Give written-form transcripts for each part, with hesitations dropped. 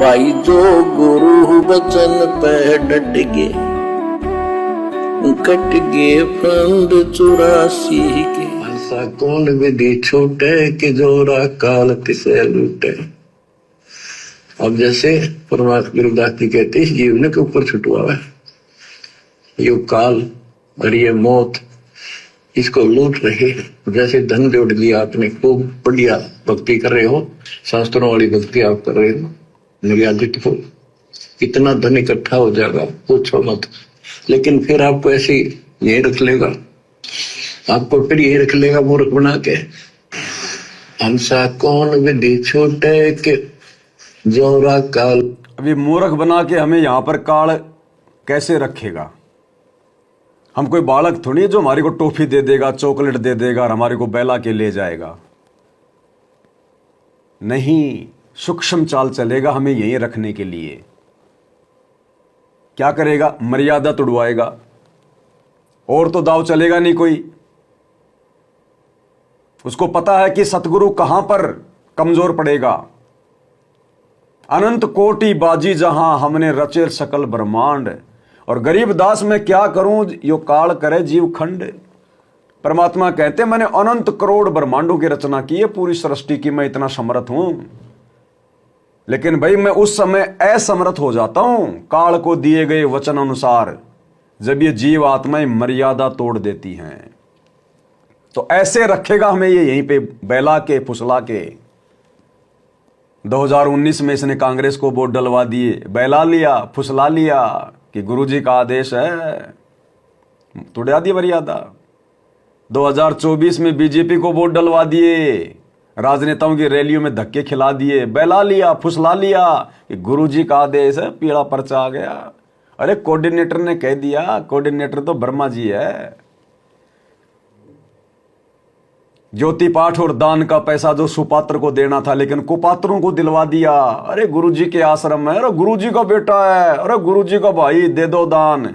भाई जो गुरु बचन पे डट गे, कट गे फंद 84 के। ऐसा कौन विधि छूटे कि जोरा काल तिसे लूटे। अब जैसे परमात्मा गुरुदास जी कहते हैं, जीवन के ऊपर छुटवा है यो काल और ये मौत, इसको लूट रहे। जैसे धन जोड़ लिया आपने, खूब बढ़िया भक्ति कर रहे हो, शास्त्रों वाली भक्ति आप कर रहे हो, मर्यादित हो, इतना धन इकट्ठा हो जाएगा पूछो मत। लेकिन फिर आपको ऐसी यही रख लेगा, आपको फिर यही रख लेगा मूर्ख बना के। हंसा कौन विधि छूटे के जोरा काल। अभी मूर्ख बना के हमें यहां पर काल कैसे रखेगा। हम कोई बालक थोड़ी जो हमारे को टॉफी दे देगा, चॉकलेट दे देगा और हमारे को बहला के ले जाएगा। नहीं, सूक्ष्म चाल चलेगा हमें यहीं रखने के लिए। क्या करेगा? मर्यादा तुड़वाएगा, और तो दाव चलेगा नहीं कोई। उसको पता है कि सतगुरु कहां पर कमजोर पड़ेगा। अनंत कोटि बाजी जहां हमने रचे सकल ब्रह्मांड, और गरीब दास मैं क्या करूं यो काल करे जीव खंड। परमात्मा कहते मैंने अनंत करोड़ ब्रह्मांडों की रचना की है, पूरी सृष्टि की मैं इतना समर्थ हूं। लेकिन भाई मैं उस समय असमर्थ हो जाता हूं काल को दिए गए वचन अनुसार, जब ये जीव आत्माएं मर्यादा तोड़ देती हैं। तो ऐसे रखेगा हमें ये यहीं पे बहला के फुसला के। 2019 में इसने कांग्रेस को वोट डलवा दिए, बहला लिया, फुसला लिया कि गुरुजी का आदेश है, तोड़ा दी मर्यादा। 2024 में बीजेपी को वोट डलवा दिए, राजनेताओं की रैलियों में धक्के खिला दिए, बहला लिया, फुसला लिया कि गुरुजी का आदेश है, पीला पर्चा आ गया। अरे कोऑर्डिनेटर ने कह दिया, कोऑर्डिनेटर तो ब्रह्मा जी है। ज्योति पाठ और दान का पैसा जो सुपात्र को देना था, लेकिन कुपात्रों को दिलवा दिया। अरे गुरुजी के आश्रम है, अरे गुरुजी का बेटा है, अरे गुरुजी का भाई, दे दो दान।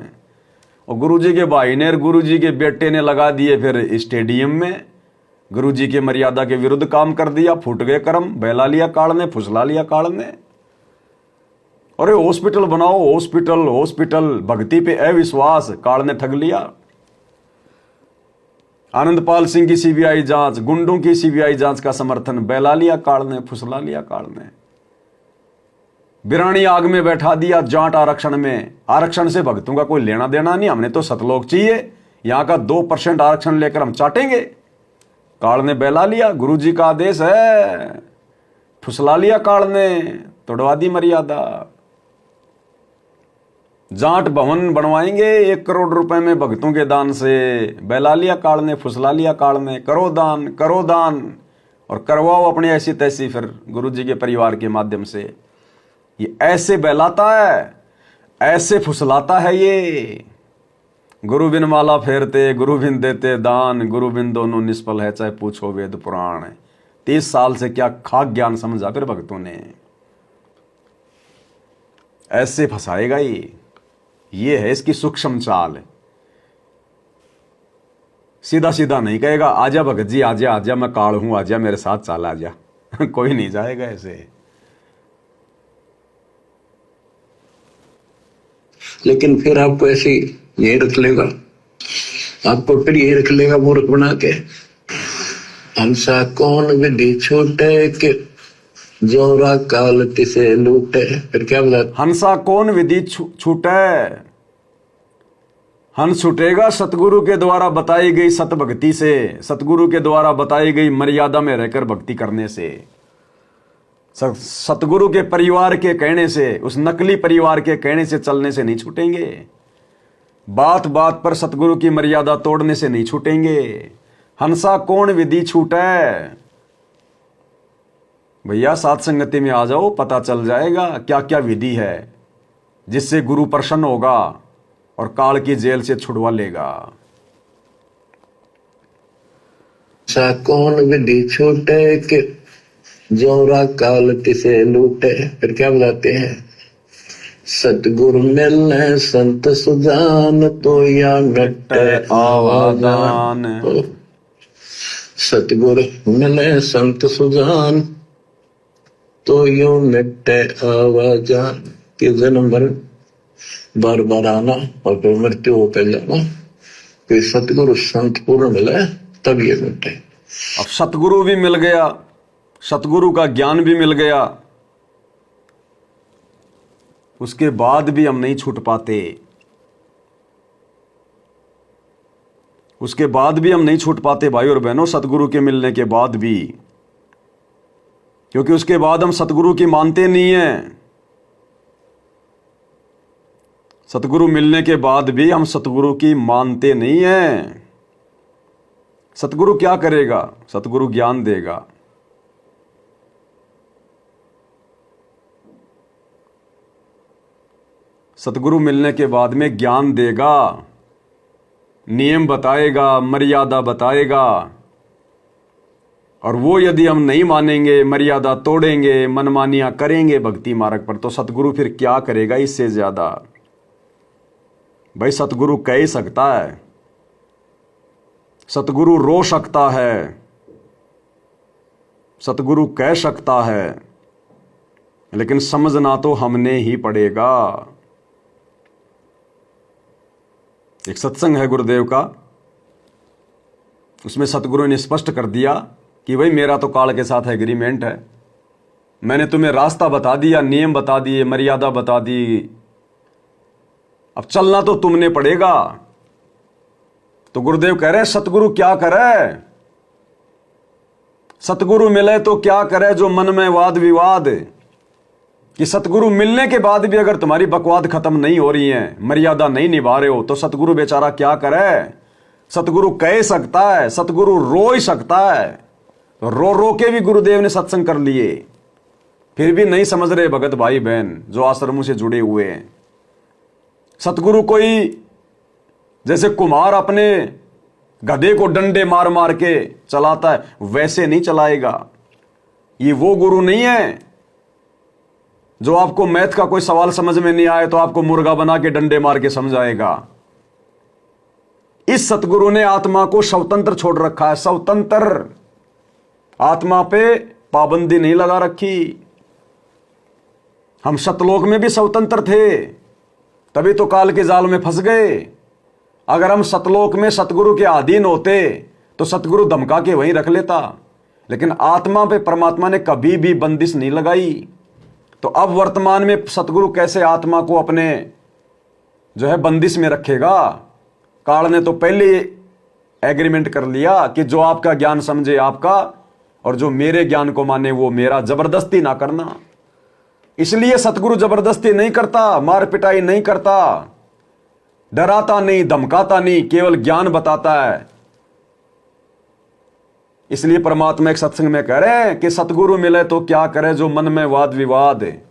और गुरुजी के भाई ने और गुरुजी के बेटे ने लगा दिए फिर स्टेडियम में, गुरुजी के मर्यादा के विरुद्ध काम कर दिया। फूट गए कर्म, बहला लिया काल ने, फुसला लिया काल ने। अरे हॉस्पिटल बनाओ, हॉस्पिटल हॉस्पिटल, भक्ति पे अविश्वास, काल ने ठग लिया। आनंदपाल सिंह की सीबीआई जांच, गुंडों की सीबीआई जांच का समर्थन, बहला लिया काल ने, फुसला लिया काल ने। बिरानी आग में बैठा दिया जाट आरक्षण में। आरक्षण से भक्तों का कोई लेना देना नहीं, हमने तो सतलोक चाहिए, यहां का 2% आरक्षण लेकर हम चाटेंगे। काल ने बहला लिया, गुरुजी का आदेश है, फुसला लिया काल ने, तोड़वा दी मर्यादा। जाट भवन बनवाएंगे 1 करोड़ रुपए में भक्तों के दान से, बहला लिया काल ने, फुसला लिया काल ने। करो दान, करो दान, और करवाओ अपनी ऐसी तैसी फिर गुरुजी के परिवार के माध्यम से। ये ऐसे बहलाता है, ऐसे फुसलाता है ये। गुरु बिन माला फेरते, गुरु बिन देते दान, गुरु बिन दोनों निष्फल है, चाहे पूछो वेद पुराण। 30 साल से क्या खाक ज्ञान समझा फिर भक्तों ने। ऐसे फंसाएगा ये है इसकी सूक्ष्म चाल। सीधा सीधा नहीं कहेगा आजा भगत जी, आजा आजा, मैं काल हूं, आजा मेरे साथ चाल आजा। कोई नहीं जाएगा ऐसे। लेकिन फिर आपको ऐसी यही रख लेगा, आपको फिर यही रख लेगा मूर्ख बना के। हंसा कौन विधि छूटे के जोरा काल तिसे लूटे। फिर क्या बोला? हंसा कौन विधि छूटे। हंस छूटेगा सतगुरु के द्वारा बताई गई सत भक्ति से, सतगुरु के द्वारा बताई गई मर्यादा में रहकर भक्ति करने से, सतगुरु के परिवार के कहने से, उस नकली परिवार के कहने से चलने से नहीं छूटेंगे। बात बात पर सतगुरु की मर्यादा तोड़ने से नहीं छूटेंगे। हंसा कौन विधि छूटे। भैया साथ संगति में आ जाओ, पता चल जाएगा क्या क्या विधि है जिससे गुरु प्रसन्न होगा और काल की जेल से छुड़वा लेगा। सा कौन विधि छूटे के जोरा काल तिसे लूटे। फिर क्या बताते हैं? सतगुरु मिलने संत सुजान, तो या मिटे आवादान। सतगुरु मिले संत सुजान, तो यूं मिटे आवाजा कि जन्म भर बार बार आना और फिर मृत्यु होकर जाना। फिर सतगुरु संत पूर्ण मिले तब ये मिटे। अब सतगुरु भी मिल गया, सतगुरु का ज्ञान भी मिल गया, उसके बाद भी हम नहीं छूट पाते, उसके बाद भी हम नहीं छूट पाते भाई और बहनों, सतगुरु के मिलने के बाद भी, क्योंकि उसके बाद हम सतगुरु की मानते नहीं हैं। सतगुरु मिलने के बाद भी हम सतगुरु की मानते नहीं हैं। सतगुरु क्या करेगा? सतगुरु ज्ञान देगा। सतगुरु मिलने के बाद में ज्ञान देगा, नियम बताएगा, मर्यादा बताएगा, और वो यदि हम नहीं मानेंगे, मर्यादा तोड़ेंगे, मनमानियां करेंगे भक्ति मार्ग पर, तो सतगुरु फिर क्या करेगा इससे ज्यादा? भाई सतगुरु कह ही सकता है, सतगुरु रो सकता है, सतगुरु कह सकता है, लेकिन समझना तो हमने ही पड़ेगा। एक सत्संग है गुरुदेव का, उसमें सतगुरु ने स्पष्ट कर दिया कि भाई मेरा तो काल के साथ एग्रीमेंट है, मैंने तुम्हें रास्ता बता दिया, नियम बता दिए, मर्यादा बता दी, अब चलना तो तुमने पड़ेगा। तो गुरुदेव कह रहे सतगुरु क्या करे? सतगुरु मिले तो क्या करे जो मन में वाद विवाद, कि सतगुरु मिलने के बाद भी अगर तुम्हारी बकवाद खत्म नहीं हो रही है, मर्यादा नहीं निभा रहे हो, तो सतगुरु बेचारा क्या करे? सतगुरु कह सकता है, सतगुरु रो ही सकता है। तो रो रो के भी गुरुदेव ने सत्संग कर लिए, फिर भी नहीं समझ रहे भगत भाई बहन जो आश्रमों से जुड़े हुए हैं। सतगुरु कोई जैसे कुम्हार अपने गधे को डंडे मार मार के चलाता है, वैसे नहीं चलाएगा। ये वो गुरु नहीं है जो आपको मैथ का कोई सवाल समझ में नहीं आए तो आपको मुर्गा बना के डंडे मार के समझाएगा। इस सतगुरु ने आत्मा को स्वतंत्र छोड़ रखा है, स्वतंत्र, आत्मा पे पाबंदी नहीं लगा रखी। हम सतलोक में भी स्वतंत्र थे, तभी तो काल के जाल में फंस गए। अगर हम सतलोक में सतगुरु के अधीन होते तो सतगुरु धमका के वहीं रख लेता, लेकिन आत्मा पे परमात्मा ने कभी भी बंदिश नहीं लगाई। तो अब वर्तमान में सतगुरु कैसे आत्मा को अपने जो है बंदिश में रखेगा? काल ने तो पहले एग्रीमेंट कर लिया कि जो आपका ज्ञान समझे आपका, और जो मेरे ज्ञान को माने वो मेरा। जबरदस्ती ना करना। इसलिए सतगुरु जबरदस्ती नहीं करता, मार पिटाई नहीं करता, डराता नहीं, धमकाता नहीं, केवल ज्ञान बताता है। इसलिए परमात्मा एक सत्संग में कह रहे हैं कि सतगुरु मिले तो क्या करे जो मन में वाद विवाद है।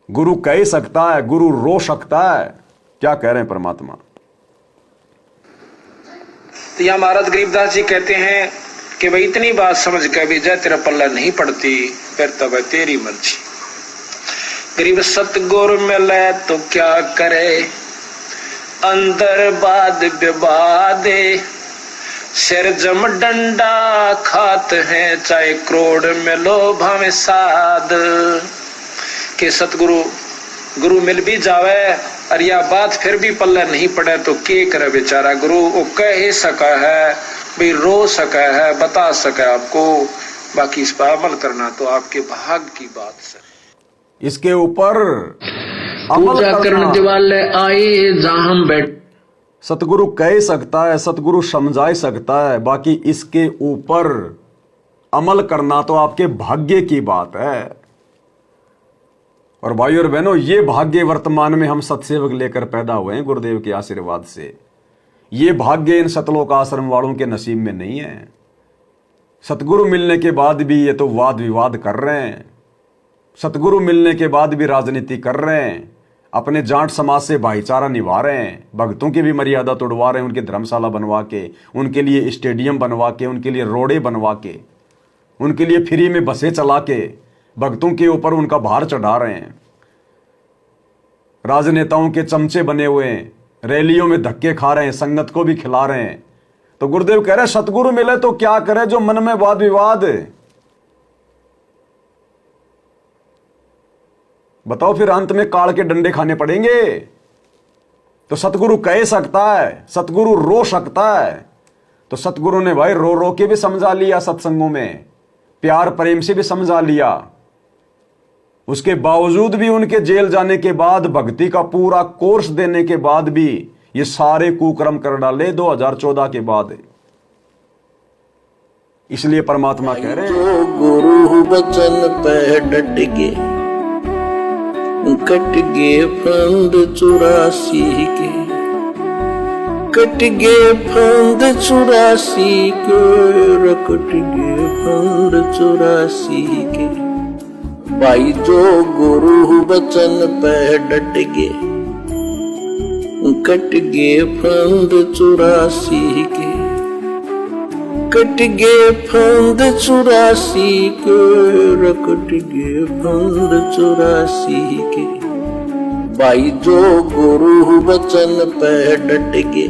गुरु कह सकता है, गुरु रो सकता है। क्या कह रहे हैं परमात्मा? तो यहां महाराज गरीबदास जी कहते हैं कि भाई इतनी बात समझ के भी जय तेरा पल्ला नहीं पड़ती, फिर तब तेरी मर्जी। गरीब सतगुरु मिले तो क्या करे, अंदर बाद विवाद, सिर जम डंडा खात है, चाहे करोड़ में लो भावे साध। के सतगुरु गुरु मिल भी जावे और या बात फिर भी पल्ले नहीं पड़े तो के करे बेचारा। गुरु वो कह ही सका है, भाई रो सका है, बता सका आपको, बाकी इस पर अमल करना तो आपके भाग की बात है। इसके ऊपर अमल करना। दिवाले आए जहां हम बैठ। सतगुरु कह सकता है, सतगुरु समझा सकता है, बाकी इसके ऊपर अमल करना तो आपके भाग्य की बात है। और भाई और बहनों, ये भाग्य वर्तमान में हम सत्सेवक लेकर पैदा हुए हैं गुरुदेव के आशीर्वाद से। ये भाग्य इन सतलोक आश्रम वालों के नसीब में नहीं है। सतगुरु मिलने के बाद भी ये तो वाद विवाद कर रहे हैं, सतगुरु मिलने के बाद भी राजनीति कर रहे हैं, अपने जाट समाज से भाईचारा निभा रहे हैं, भक्तों की भी मर्यादा तोड़वा रहे हैं, उनके धर्मशाला बनवा के, उनके लिए स्टेडियम बनवा के, उनके लिए रोडे बनवा के, उनके लिए फ्री में बसें चला के भक्तों के ऊपर उनका भार चढ़ा रहे हैं। राजनेताओं के चमचे बने हुए हैं, रैलियों में धक्के खा रहे हैं, संगत को भी खिला रहे हैं। तो गुरुदेव कह रहे हैं सतगुरु मिले तो क्या करे जो मन में वाद विवाद, बताओ फिर अंत में काल के डंडे खाने पड़ेंगे। तो सतगुरु कह सकता है, सतगुरु रो सकता है, तो सतगुरु ने भाई रो रो के भी समझा लिया, सत्संगों में प्यार प्रेम से भी समझा लिया। उसके बावजूद भी उनके जेल जाने के बाद, भक्ति का पूरा कोर्स देने के बाद भी ये सारे कुकर्म कर डाले 2014 के बाद। इसलिए परमात्मा कह रहे हैं, जो गुरु वचन पे डट गे, कट गे फंद 84 के, कट गे फंद 84 के, कट गे फंद 84 के। भाई जो गुरु वचन पे डट गे, कट गे फंद 84 के, कट गे फंद 84 के, कट गे फंद 84 के। भाई जो गुरु वचन पे डट गे,